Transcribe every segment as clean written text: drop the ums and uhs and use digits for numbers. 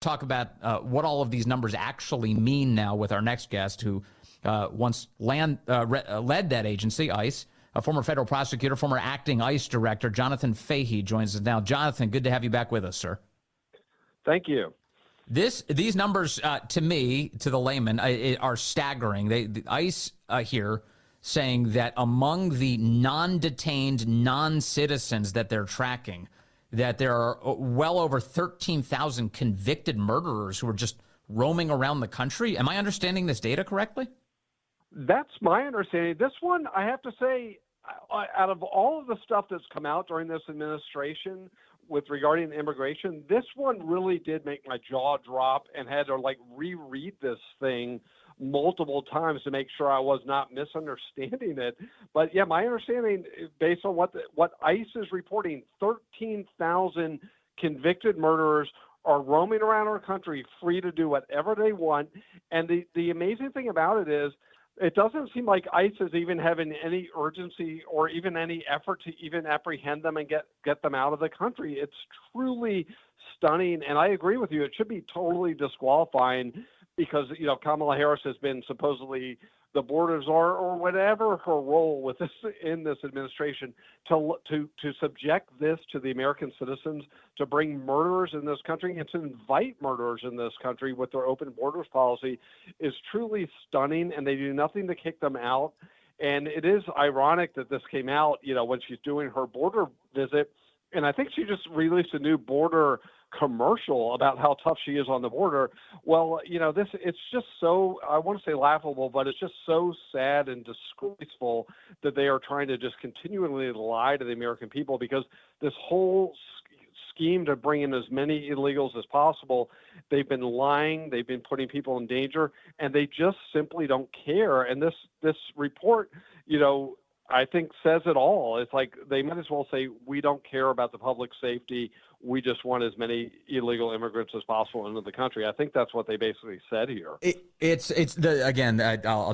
talk about what all of these numbers actually mean now with our next guest, who once led that agency, ICE, a former federal prosecutor, former acting ICE director. Jonathan Fahey joins us now. Jonathan, good to have you back with us, sir. Thank you. These numbers, to me, to the layman, are staggering. The ICE here saying that among the non-detained non-citizens that they're tracking, that there are well over 13,000 convicted murderers who are just roaming around the country. Am I understanding this data correctly? That's my understanding. This one, I have to say, out of all of the stuff that's come out during this administration regarding immigration, this one really did make my jaw drop, and had to reread this thing multiple times to make sure I was not misunderstanding it. But yeah, my understanding, based on what ICE is reporting, 13,000 convicted murderers are roaming around our country free to do whatever they want. And the amazing thing about it is, it doesn't seem like ICE is even having any urgency or even any effort to even apprehend them and get them out of the country. It's truly stunning. And I agree with you. It should be totally disqualifying, because, Kamala Harris has been supposedly the border czar, or whatever her role with this in this administration, to subject this to the American citizens, to bring murderers in this country and to invite murderers in this country with their open borders policy, is truly stunning. And they do nothing to kick them out. And it is ironic that this came out, when she's doing her border visit. And I think she just released a new border commercial about how tough she is on the border. Well, it's just so, I want to say laughable, but it's just so sad and disgraceful that they are trying to just continually lie to the American people, because this whole scheme to bring in as many illegals as possible, they've been lying, they've been putting people in danger, and they just simply don't care. And this report, I think says it all. It's like they might as well say, we don't care about the public safety. We just want as many illegal immigrants as possible into the country. I think that's what they basically said here. I'll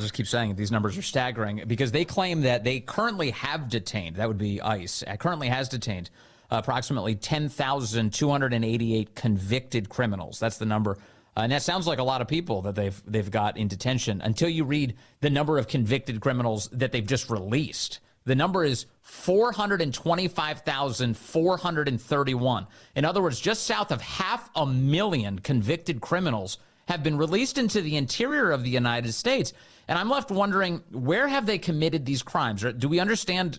just keep saying it, these numbers are staggering, because they claim that they currently have detained, that would be ICE, currently has detained approximately 10,288 convicted criminals. That's the number. And that sounds like a lot of people that they've got in detention, until you read the number of convicted criminals that they've just released. The number is 425,431. In other words, just south of 500,000 convicted criminals have been released into the interior of the United States. And I'm left wondering, where have they committed these crimes? Do we understand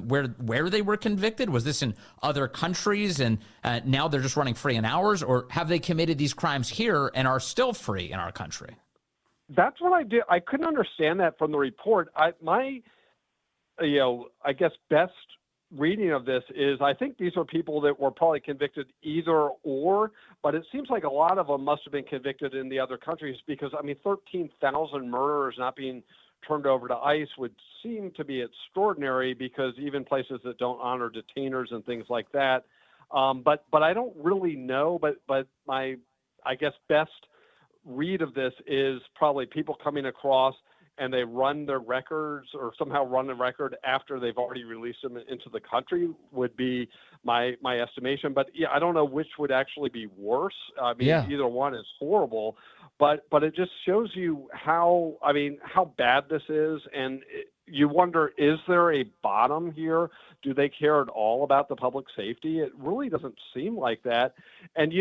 where they were convicted? Was this in other countries and now they're just running free in ours? Or have they committed these crimes here and are still free in our country? That's what I did. I couldn't understand that from the report. I guess best reading of this is, I think these are people that were probably convicted either or, but it seems like a lot of them must have been convicted in the other countries, because 13,000 murderers not being turned over to ICE would seem to be extraordinary, because even places that don't honor detainers and things like that. But I don't really know, but my, I guess, best read of this is probably people coming across and they run their records, or somehow run the record after they've already released them into the country, would be my estimation. But yeah, I don't know which would actually be worse. Either one is horrible, but it just shows you how bad this is. And you wonder, is there a bottom here? Do they care at all about the public safety? It really doesn't seem like that. And,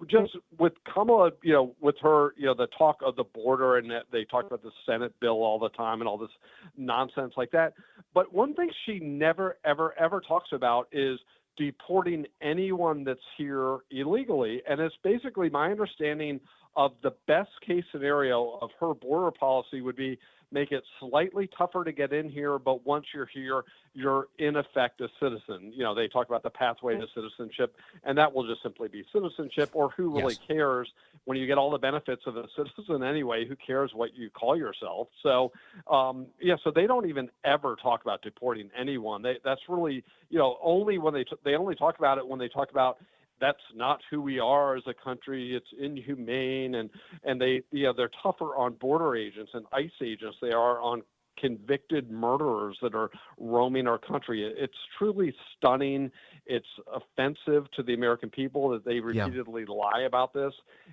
just with Kamala, with her, the talk of the border, and that they talk about the Senate bill all the time and all this nonsense like that. But one thing she never, ever, ever talks about is deporting anyone that's here illegally. And it's basically my understanding of the best case scenario of her border policy would be make it slightly tougher to get in here, but once you're here, you're in effect a citizen. They talk about the pathway to citizenship, and that will just simply be citizenship, or who really cares when you get all the benefits of a citizen anyway? Who cares what you call yourself? So, so they don't even ever talk about deporting anyone. That's really, only when they only talk about it when they talk about that's not who we are as a country. It's inhumane, and they're tougher on border agents and ICE agents they are on convicted murderers that are roaming our country. It's truly stunning. It's offensive to the American people that they repeatedly lie about this,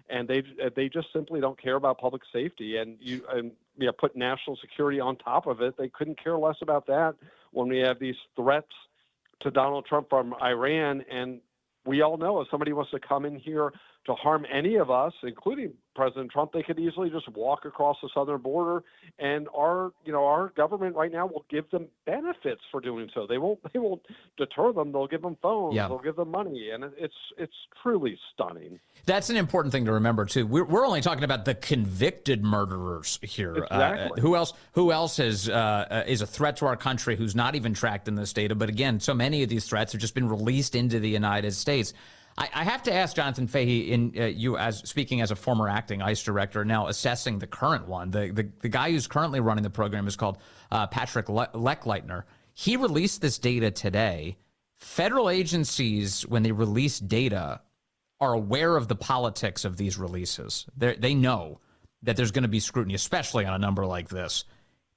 and they just simply don't care about public safety. And put national security on top of it. They couldn't care less about that when we have these threats to Donald Trump from Iran. And we all know if somebody wants to come in here to harm any of us, including President Trump, they could easily just walk across the southern border, and our government right now will give them benefits for doing so. They won't deter them. They'll give them phones. They'll give them money, and it's truly stunning. That's an important thing to remember too. We're only talking about the convicted murderers here. Exactly. Who else is a threat to our country who's not even tracked in this data? But again, so many of these threats have just been released into the United States. I have to ask Jonathan Fahey, you as speaking as a former acting ICE director, now assessing the current one. The guy who's currently running the program is called Patrick Lechleitner. He released this data today. Federal agencies, when they release data, are aware of the politics of these releases. They know that there's going to be scrutiny, especially on a number like this.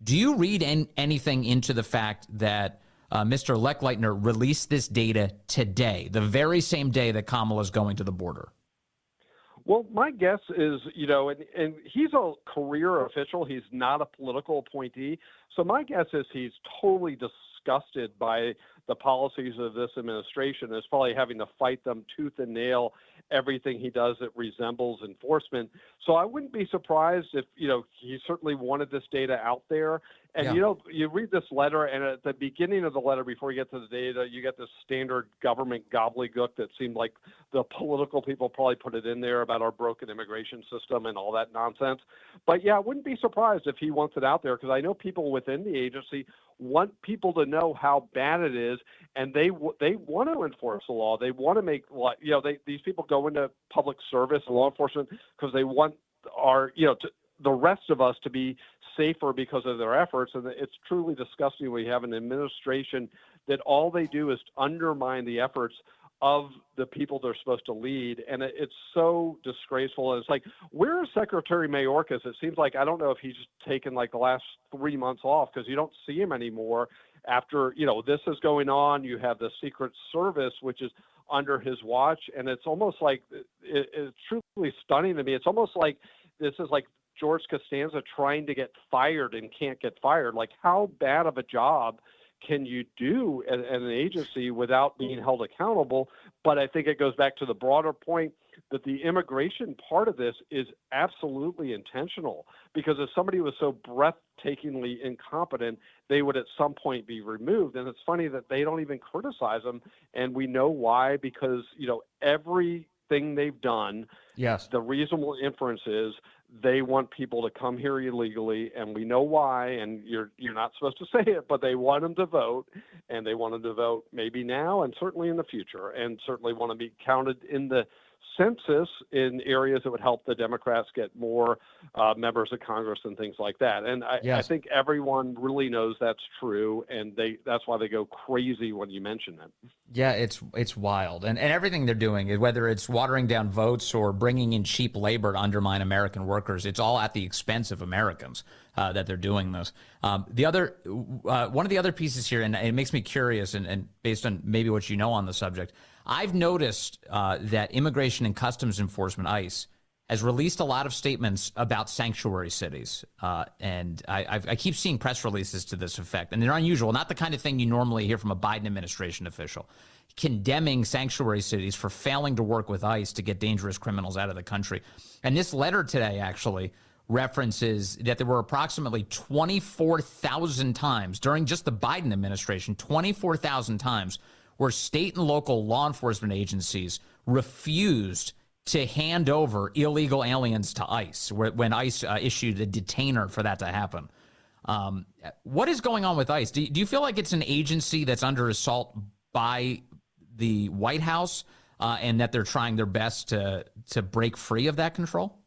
Do you read anything into the fact that Mr. Lechleitner released this data today, the very same day that Kamala is going to the border? Well, my guess is, and he's a career official. He's not a political appointee. So my guess is he's totally disgusted by the policies of this administration. Is probably having to fight them tooth and nail, everything he does that resembles enforcement. So I wouldn't be surprised if, he certainly wanted this data out there. And, you read this letter, and at the beginning of the letter, before you get to the data, you get this standard government gobbledygook that seemed like the political people probably put it in there about our broken immigration system and all that nonsense. But, I wouldn't be surprised if he wants it out there, because I know people within the agency want people to know how bad it is, and they want to enforce the law. They want to make, these people go into public service and law enforcement because they want the rest of us to be safer because of their efforts. And it's truly disgusting. We have an administration that all they do is undermine the efforts of the people they're supposed to lead. And it's so disgraceful. And it's like, where is Secretary Mayorkas? It seems like, I don't know if he's taken like the last 3 months off, because you don't see him anymore after, this is going on. You have the Secret Service, which is under his watch. And it's almost like, it's truly stunning to me. It's almost like this is like George Costanza trying to get fired and can't get fired. Like, how bad of a job can you do at an agency without being held accountable? But I think it goes back to the broader point that the immigration part of this is absolutely intentional, because if somebody was so breathtakingly incompetent, they would at some point be removed. And it's funny that they don't even criticize them. And we know why, because, everything they've done, the reasonable inference is they want people to come here illegally, and we know why, and you're not supposed to say it, but they want them to vote, and they want them to vote maybe now and certainly in the future, and certainly want to be counted in the census in areas that would help the Democrats get more members of Congress and things like that. And I think everyone really knows that's true, and that's why they go crazy when you mention it. Yeah, it's wild. And everything they're doing, whether it's watering down votes or bringing in cheap labor to undermine American workers, it's all at the expense of Americans that they're doing this. One of the other pieces here, and it makes me curious, and based on maybe what you know on the subject, I've noticed that Immigration and Customs Enforcement, ICE, has released a lot of statements about sanctuary cities. And I keep seeing press releases to this effect. And they're unusual, not the kind of thing you normally hear from a Biden administration official, condemning sanctuary cities for failing to work with ICE to get dangerous criminals out of the country. And this letter today actually references that there were approximately 24,000 times during just the Biden administration, 24,000 times where state and local law enforcement agencies refused to hand over illegal aliens to ICE, when ICE issued a detainer for that to happen. What is going on with ICE? Do you feel like it's an agency that's under assault by the White House and that they're trying their best to break free of that control?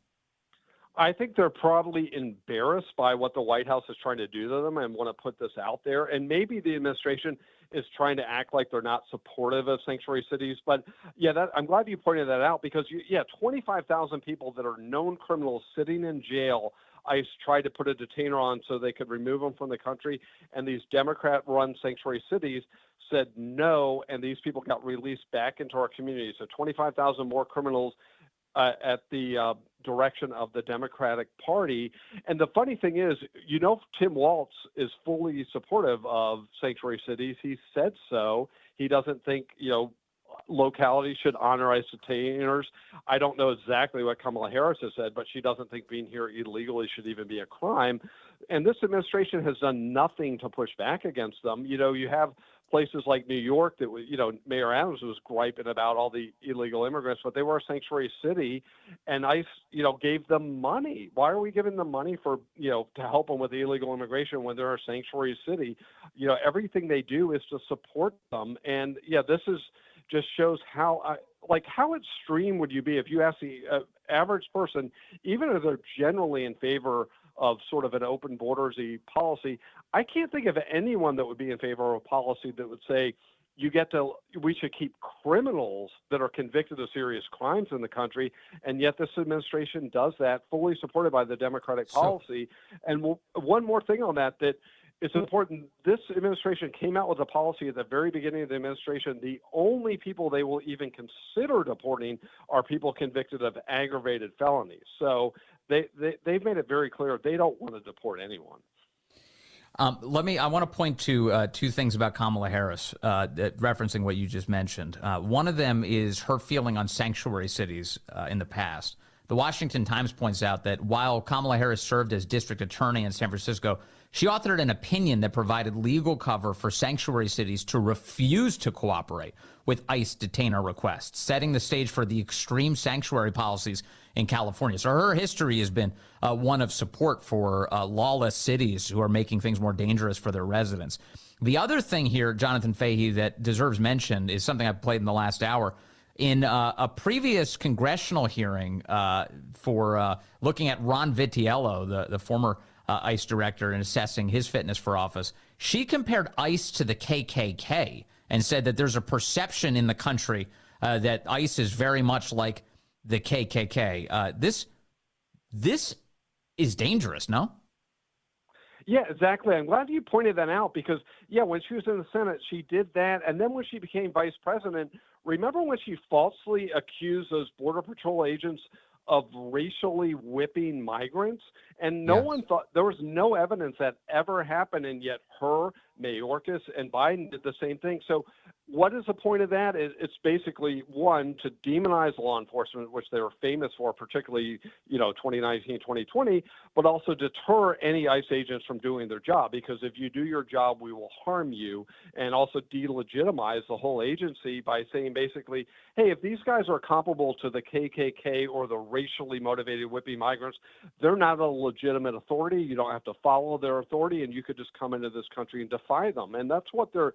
I think they're probably embarrassed by what the White House is trying to do to them and want to put this out there. And maybe the administration is trying to act like they're not supportive of sanctuary cities. But I'm glad you pointed that out, because 25,000 people that are known criminals sitting in jail. ICE tried to put a detainer on so they could remove them from the country, and these Democrat-run sanctuary cities said no, and these people got released back into our community. So 25,000 more criminals at the direction of the Democratic Party. And the funny thing is, Tim Walz is fully supportive of sanctuary cities. He said so. He doesn't think, localities should honor ICE detainers. I don't know exactly what Kamala Harris has said, but she doesn't think being here illegally should even be a crime. And this administration has done nothing to push back against them. You have places like New York that, Mayor Adams was griping about all the illegal immigrants, but they were a sanctuary city, and ICE, gave them money. Why are we giving them money for, to help them with the illegal immigration when they're a sanctuary city? Everything they do is to support them. And this just shows how extreme would you be if you ask the average person, even if they're generally in favor of sort of an open bordersy policy. I can't think of anyone that would be in favor of a policy that would say we should keep criminals that are convicted of serious crimes in the country, and yet this administration does that, fully supported by the Democratic policy. And one more thing on that it's important. This administration came out with a policy at the very beginning of the administration. The only people they will even consider deporting are people convicted of aggravated felonies. So they've made it very clear they don't want to deport anyone. I want to point to two things about Kamala Harris, referencing what you just mentioned. One of them is her feeling on sanctuary cities in the past. The Washington Times points out that while Kamala Harris served as district attorney in San Francisco, she authored an opinion that provided legal cover for sanctuary cities to refuse to cooperate with ICE detainer requests, setting the stage for the extreme sanctuary policies in California. So her history has been one of support for lawless cities who are making things more dangerous for their residents. The other thing here, Jonathan Fahey, that deserves mention is something I played in the last hour. In a previous congressional hearing for looking at Ron Vitiello, the former ICE director, and assessing his fitness for office, she compared ICE to the KKK and said that there's a perception in the country that ICE is very much like the KKK. This is dangerous, no? Yeah, exactly. I'm glad you pointed that out because, when she was in the Senate, she did that. And then when she became vice president, remember when she falsely accused those Border Patrol agents of racially whipping migrants? And no one thought, there was no evidence that ever happened, and yet her, Mayorkas, and Biden did the same thing. So what is the point of that? It's basically, one, to demonize law enforcement, which they were famous for, particularly, 2019, 2020, but also deter any ICE agents from doing their job, because if you do your job, we will harm you, and also delegitimize the whole agency by saying basically, hey, if these guys are comparable to the KKK or the racially motivated whipping migrants, they're not a legitimate authority. You don't have to follow their authority, and you could just come into this country and defy them. And that's what they're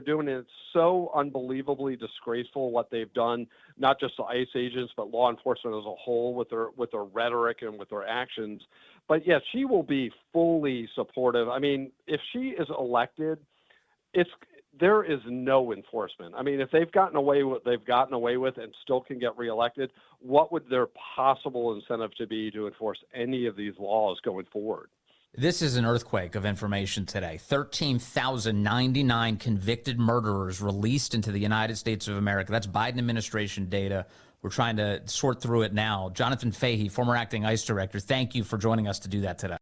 doing. And it's so unbelievably disgraceful what they've done, not just to ICE agents, but law enforcement as a whole with their rhetoric and with their actions. But she will be fully supportive. I mean, if she is elected, there is no enforcement. I mean, if they've gotten away with what they've gotten away with and still can get reelected, what would their possible incentive to be to enforce any of these laws going forward? This is an earthquake of information today. 13,099 convicted murderers released into the United States of America. That's Biden administration data. We're trying to sort through it now. Jonathan Fahey, former acting ICE director, thank you for joining us to do that today.